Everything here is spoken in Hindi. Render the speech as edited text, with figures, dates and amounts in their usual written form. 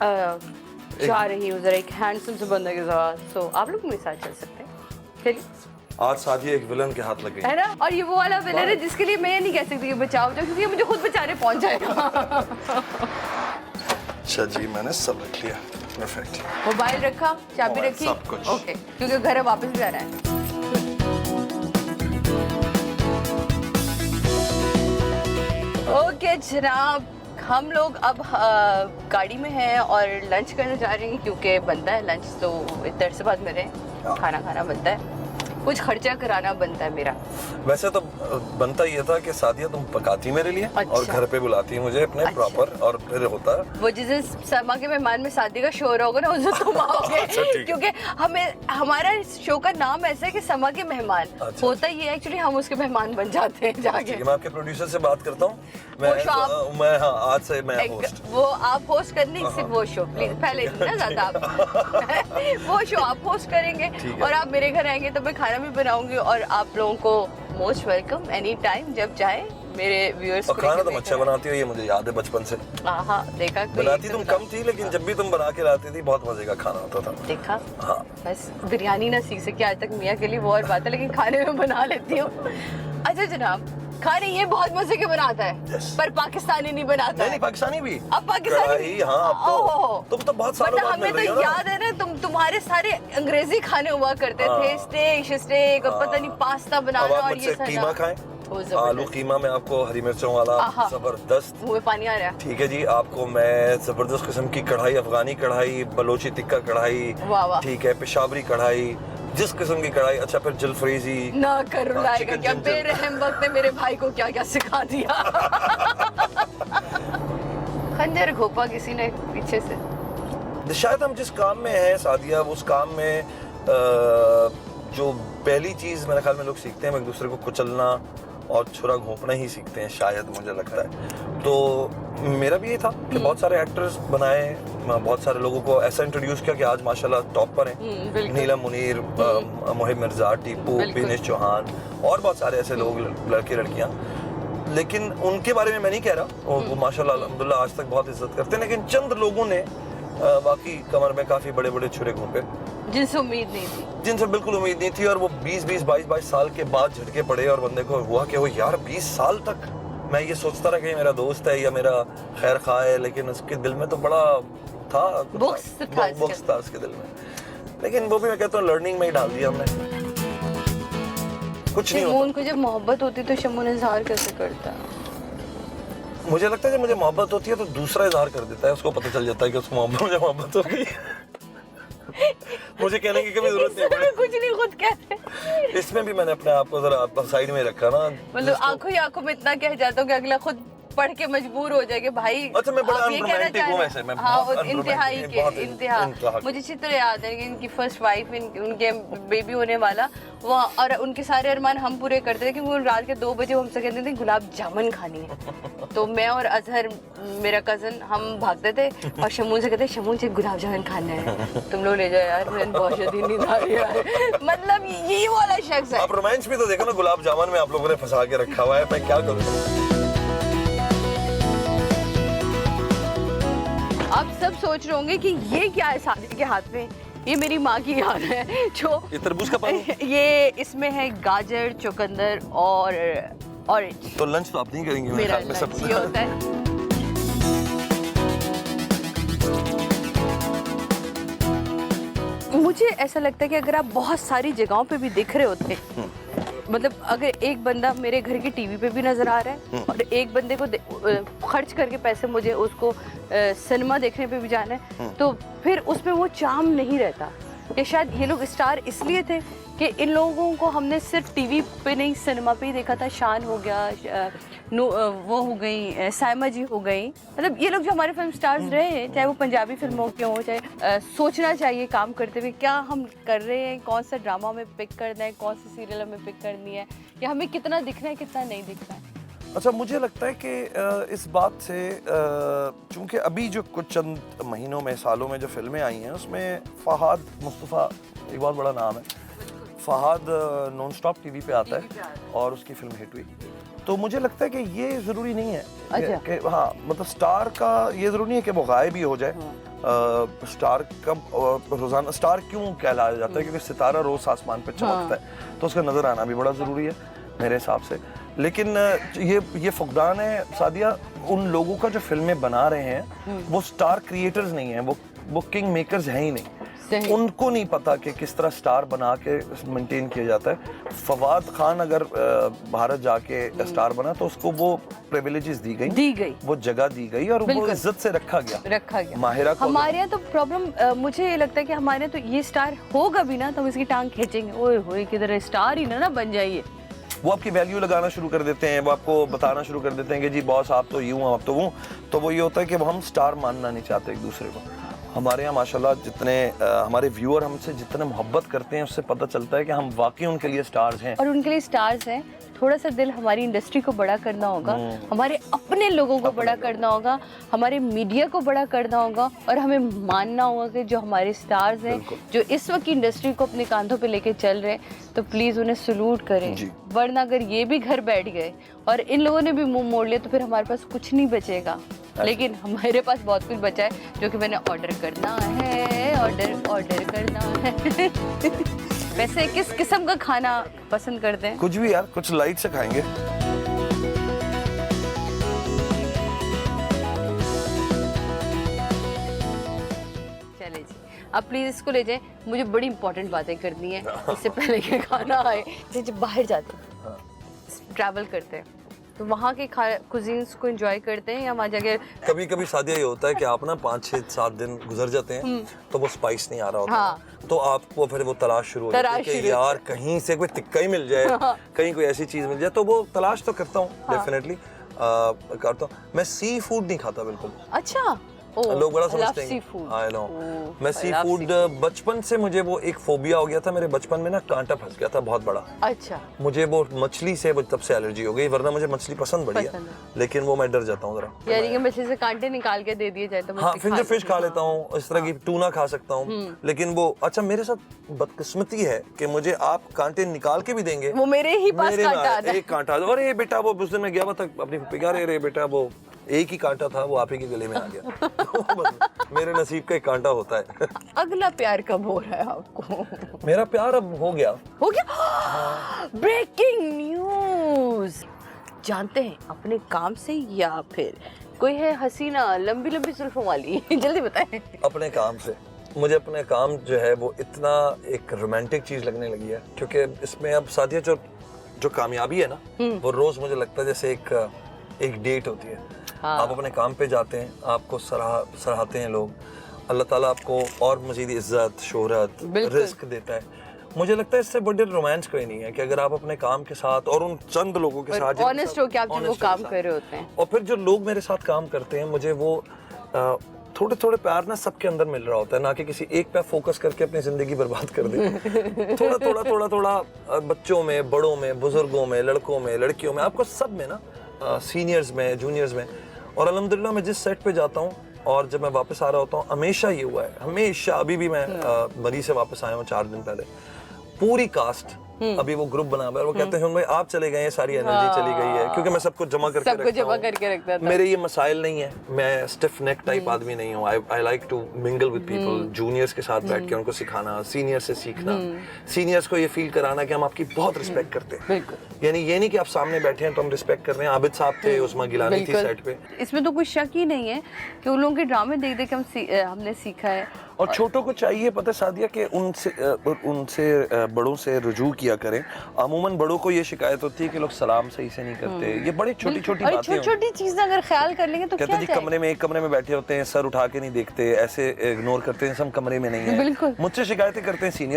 जा रही हूँ जरा एक हैंडसम से बंदे के साथ, सो आप लोग मेरे साथ चल सकते हैं, चलिए। आज सादिया एक विलन के हाथ लग गई है ना, और ये वो वाला विलन है जिसके लिए मैं ये नहीं कह सकती कि बचाओ जाओ, क्योंकि ये मुझे खुद बेचारे पहुंच जाएगा। अच्छा जी, मैंने सब रख लिया, परफेक्ट। मोबाइल रखा, चाबी मोबाइल, रखी, सब कुछ। ओके, क्योंकि घर वापस भी जाना है। ओके जनाब, हम लोग अब गाड़ी में हैं और लंच करने जा रहे हैं, क्योंकि बनता है लंच, तो इधर से बाद मेरे खाना खाना बनता है, कुछ खर्चा कराना बनता है मेरा। वैसे तो बनता ये था कि सादिया तुम पकाती मेरे लिए, अच्छा। और घर पे बुलाती मुझे अपने अच्छा। प्रॉपर, और फिर होता है वो जिस दिन समा के मेहमान में शादी का शो होगा ना, उस दिन तुम आओगे। अच्छा, ठीक है। क्योंकि हमें हमारा शो का नाम ऐसा है कि समा के मेहमान। अच्छा। होता ये एक्चुअली हम उसके मेहमान बन जाते हैं जाके। ठीक है, मैं आपके प्रोड्यूसर से बात करता हूँ। मैं हाँ, आज से मैं होस्ट। वो आप होस्ट करने, सिर्फ वो शो प्लीज, पहले ना ज्यादा आप वो शो आप होस्ट करेंगे, और आप मेरे घर आएंगे तो मैं खाना भी बनाऊंगी, और आप लोगों को मोस्ट वेलकम एनी टाइम, जब चाहे मेरे व्यूअर्स। और खाना तुम अच्छा बनाती हो, ये मुझे याद है बचपन से। हाँ देखा, बनाती तुम कम थी, लेकिन जब भी तुम बना के लाती थी बहुत मजे का खाना होता था। देखा। हाँ, बस बिरयानी ना सीख सकी आज तक मियाँ के लिए, वो और बात है, लेकिन खाने में बना लेती हूँ। अच्छा जनाब, खाने ये बहुत मजे के बनाता है, पर पाकिस्तानी नहीं बनाता है। नहीं, पाकिस्तानी भी। अब पाकिस्तानी कढ़ाई, हाँ, अब तो तुम तो बहुत सालों बाद हमें मिल रही तो हो ना। याद है ना, तुम्हारे सारे अंग्रेजी खाने हुआ करते थे, स्टेक और पता नहीं पास्ता अब बनाना, आप और मुझसे ये सब कीमा खाएं, आलू कीमा में आपको हरी मिर्चों वाला जबरदस्त। मुंह में पानी आ रहा है। ठीक है जी, आपको मैं जबरदस्त किस्म की कढ़ाई, अफगानी कढ़ाई, बलोची टिक्का कढ़ाई, वाह। ठीक है, पेशावरी कढ़ाई, जिस किस्म की कढ़ाई। अच्छा, फिर जलफ्रेजी ना कर रुलाएगा चिकन क्या, जिंजर। बेरहम वक्त ने मेरे भाई को क्या क्या सिखा दिया। खंजर घोपा किसी ने पीछे से। शायद हम जिस काम में हैं सादिया, उस काम में जो पहली चीज मेरे ख्याल में लोग सीखते हैं, वो एक दूसरे को कुचलना और छुरा घोंपना ही सीखते हैं, शायद मुझे लगता है। तो मेरा भी ये था कि बहुत सारे एक्टर्स बनाए, बहुत सारे लोगों को ऐसा इंट्रोड्यूस किया कि आज माशाल्लाह टॉप पर हैं। नीलम मुनीर, मोहिब मिर्जा, टीपू, बिनेश चौहान, और बहुत सारे ऐसे लोग, लड़के लड़कियां। लेकिन उनके बारे में मैं नहीं कह रहा, वो माशाल्लाह अल्हम्दुलिल्लाह आज तक बहुत इज्जत करते हैं, लेकिन चंद लोगों ने बाकी कमर में काफी बड़े बड़े छुरे घोंपे, जिनसे उम्मीद नहीं थी, जिनसे बिल्कुल उम्मीद नहीं थी, और वो 20-22 साल के बाद झटके पड़े, और बंदे को हुआ कि वो यार 20 साल तक मैं ये सोचता रहा कि मेरा दोस्त है या मेरा खैर खा है, लेकिन उसके दिल में तो बड़ा था, बुक्स था उसके दिल में। लेकिन वो भी मैं कहता हूँ लर्निंग में ही डाल दिया हमने, कुछ नहीं होता। उनको जब मोहब्बत होती तो शमून इजहार कैसे करता है? मुझे लगता है जब मुझे मोहब्बत होती है तो दूसरा इजहार कर देता है, उसको पता चल जाता है कि उसको मुझे मोहब्बत हो गई। मुझे कहने की कभी जरूरत नहीं है, कुछ नहीं खुद कहते। इसमें भी मैंने अपने आप को जरा साइड में रखा ना, मतलब आंखों ही आंखों में इतना कह जाता हूँ कि अगला खुद पढ़ के मजबूर हो जाएगा भाई। अच्छा, मैं बड़ा आप ये कहना चाह रहे हैं? हाँ, वो इंतहाई के इंतहा। मुझे अच्छी तरह याद है कि इनकी फर्स्ट वाइफ, उनके बेबी होने वाला, वो और उनके सारे अरमान हम पूरे करते थे कि वो रात के 2 बजे हमसे कहते थे गुलाब जामुन खानी है। तो मैं और अजहर मेरा कजन हम भागते थे और शमून से कहते, शमून से गुलाब जामुन खाना है, तुम लोग ले जाओ यार, मैं बहुत शदीद नींद आ रही है। मतलब यही वाला शख्स है। आप रोमांस भी तो देखो ना, गुलाब जामुन में आप लोगों ने फंसा के रखा हुआ है, मैं क्या करूँ। आप सब सोच रहे होंगे कि ये क्या है सादिया के हाथ में, ये मेरी माँ की याद है जो ये तरबूज का पानी, ये इसमें है गाजर, चुकंदर और ऑरेंज। तो लंच तो आप नहीं करेंगे मेरा लंच ये होता है। मुझे ऐसा लगता है कि अगर आप बहुत सारी जगहों पे भी दिख रहे होते, मतलब अगर एक बंदा मेरे घर की टीवी पे भी नजर आ रहा है और एक बंदे को खर्च करके पैसे मुझे उसको सिनेमा देखने पे भी जाना है, तो फिर उसमें वो चार्म नहीं रहता। या शायद ये लोग स्टार इसलिए थे कि इन लोगों को हमने सिर्फ टीवी पे नहीं सिनेमा पे ही देखा था। शान हो गया, वो हो गई, साइमा जी हो गई, मतलब ये लोग जो हमारे फिल्म स्टार्स रहे हैं, चाहे वो पंजाबी फिल्मों के हों, चाहे सोचना चाहिए काम करते हुए क्या हम कर रहे हैं, कौन सा ड्रामा में पिक करना है, कौन सी सीरियल हमें पिक करनी है, या हमें कितना दिखना है कितना नहीं दिखना है। अच्छा, मुझे लगता है कि इस बात से चूंकि अभी जो कुछ चंद महीनों में, सालों में जो फिल्में आई हैं, उसमें फहाद मुस्तफ़ा एक बहुत बड़ा नाम है। फहाद नॉन स्टॉप टीवी पे आता है और उसकी फिल्म हिट हुई। तो मुझे लगता है कि ये ज़रूरी नहीं है कि हाँ, मतलब स्टार का ये ज़रूरी नहीं है कि वो गायब ही हो जाए। स्टार कब रोजाना स्टार क्यों कहलाया जाता है? क्योंकि सितारा रोज आसमान पे चमकता है, तो उसका नजर आना भी बड़ा जरूरी है मेरे हिसाब से। लेकिन ये फुकदान है सादिया उन लोगों का जो फिल्में बना रहे हैं, वो स्टार क्रिएटर्स नहीं है, वो किंग मेकर्स हैं ही नहीं। उनको नहीं पता कि किस तरह स्टार बना के मेंटेन किया जाता है। फवाद खान अगर भारत जाके स्टार बना तो उसको वो प्रिविलेजेस दी गई, वो जगह दी गई और वो इज्जत से रखा गया। माहिरा को हमारे यहाँ तो प्रॉब्लम मुझे ये लगता है कि हमारे तो ये स्टार होगा भी ना तो हम इसकी टांग खींचेंगे, ओए होए किधर स्टार ही ना बन जाइए। वो आपकी वैल्यू लगाना शुरू कर देते हैं, वो आपको बताना शुरू कर देते हैं कि जी बॉस आप तो यूं आप तो वो, तो वो ये होता है कि वो हम स्टार मानना नहीं चाहते एक दूसरे को। हमारे यहाँ माशाल्लाह जितने हमारे व्यूअर हमसे जितने मोहब्बत करते हैं उससे पता चलता है कि हम वाकई उनके लिए स्टार्स हैं। और उनके लिए स्टार्स हैं। थोड़ा सा दिल हमारी इंडस्ट्री को बड़ा करना होगा, हमारे अपने लोगों को बड़ा करना होगा, हमारे मीडिया को बड़ा करना होगा और हमें मानना होगा कि जो हमारे स्टार्स हैं, जो इस वक्त इंडस्ट्री को अपने कांधों पे लेके चल रहे हैं, तो प्लीज़ उन्हें सलूट करें। वरना अगर ये भी घर बैठ गए और इन लोगों ने भी मुंह मोड़ लिया तो फिर हमारे पास कुछ नहीं बचेगा। लेकिन हमारे पास बहुत कुछ बचा है जो कि मैंने ऑर्डर करना है, ऑर्डर करना है। वैसे किस किस्म का खाना पसंद करते हैं? कुछ भी यार, कुछ लाइट से खाएंगे। चले जी, अब प्लीज इसको ले जाएं, मुझे बड़ी इंपॉर्टेंट बातें करनी है इससे पहले कि खाना आए। जब बाहर जाते हैं, ट्रैवल करते हैं, तो वहाँ के कुजीन्स को एंजॉय करते हैं या वहाँ जाके कभी कभी सादिया ये होता है कि आप ना 5, 6, 7 दिन गुजर जाते हैं तो वो स्पाइस नहीं आ रहा होता, तो आपको फिर वो तलाश शुरू हो जाती है कि यार कहीं से कोई तिक्का ही मिल जाए, कहीं कोई ऐसी चीज मिल जाए, तो वो तलाश तो करता हूँ डेफिनेटली करता हूँ। मैं सी फूड नहीं खाता बिल्कुल। अच्छा, लोग बड़ा समझते हैं। आई नो, मैं सी फूड बचपन से मुझे वो एक फोबिया हो गया था। मेरे बचपन में ना कांटा फंस गया था बहुत बड़ा। अच्छा, मुझे वो मछली से तब से एलर्जी हो गई, वरना मुझे मछली पसंद बड़ी है, लेकिन वो मैं डर जाता हूँ जरा। यानी कि मछली से कांटे निकाल के दे दिए जाए तो हाँ, फिंगर फिश खा लेता हूँ, इस तरह की टूना खा सकता हूँ, लेकिन वो अच्छा मेरे साथ बदकिस्मती है कि मुझे आप कांटे निकाल के भी देंगे, वो मेरे ही पास कांटा आता है। एक कांटा, अरे बेटा वो उस दिन मैं गया था अपनी पिगा रे बेटा वो एक ही कांटा था, वो आप ही के गले में आ गया। तो मेरे नसीब का एक कांटा होता है। अगला प्यार कब हो रहा है आपको? मेरा प्यार अब हो गया। Breaking news. जानते हैं अपने काम से या फिर कोई है हसीना लंबी लंबी जुल्फों वाली? जल्दी बताएं। अपने काम से। मुझे अपने काम जो है वो इतना एक रोमांटिक चीज लगने लगी है, क्योंकि इसमें अब सादिया जो कामयाबी है ना, वो रोज मुझे लगता है जैसे एक डेट होती है। हाँ। आप अपने काम पे जाते हैं, आपको सराहते हैं लोग, अल्लाह ताला आपको और मजीद इज्जत, शोहरत, रिस्क देता है। मुझे लगता है इससे बड़े रोमांस कोई नहीं है कि अगर आप अपने काम के साथ और उन चंद लोगों के साथ ऑनेस्ट हो के आप जो काम कर रहे होते हैं, और फिर जो लोग मेरे साथ काम करते हैं, मुझे वो थोड़े थोड़े प्यार ना सबके अंदर मिल रहा होता है, ना कि किसी एक पे फोकस करके अपनी जिंदगी बर्बाद कर दे। थोड़ा बच्चों में, बड़ों में, बुजुर्गों में, लड़कों में, लड़कियों में, आपको सब में ना, सीनियर्स में, जूनियर्स में। और अल्हम्दुलिल्लाह मैं जिस सेट पे जाता हूँ और जब मैं वापस आ रहा होता हूँ, हमेशा ये हुआ है, हमेशा। अभी भी मैं मरी से वापस आया हूँ 4 दिन पहले, पूरी कास्ट अभी वो ग्रुप बना हुआ है, वो कहते हैं भाई आप चले गए हैं, सारी एनर्जी चली गई है, क्योंकि मैं सबको जमा करके रखता था। मेरे ये मसाइल नहीं है, मैं स्टिफ नेक टाइप आदमी नहीं हूँ। I like to mingle with people, juniors के साथ बैठ के उनको सिखाना, सीनियर से सीखना, सीनियर्स को ये फील कराना कि हम आपकी बहुत रिस्पेक्ट करते हैं। यानी ये नहीं कि आप सामने बैठे हैं तो हम रिस्पेक्ट कर रहे हैं। आबिद साहब थे, उस्मा गिलानी थी सेट पे। इसमें तो कोई शक ही नहीं है कि उन लोगों के ड्रामे देख देख के हमने सीखा है। और छोटों को चाहिए, पता सादिया, कि उनसे बड़ों से रुजू किया करें। अमूमन बड़ों को ये शिकायत होती है कि लोग सलाम सही से नहीं करते। ये बड़ी छोटी छोटी बातें, छोटी चीजें अगर ख्याल कर लेंगे तो कहते जी एक कमरे में बैठे होते हैं, सर उठा के नहीं देखते, ऐसे इग्नोर करते हैं, हम कमरे में नहीं है। मुझसे शिकायतें करते हैं सीनियर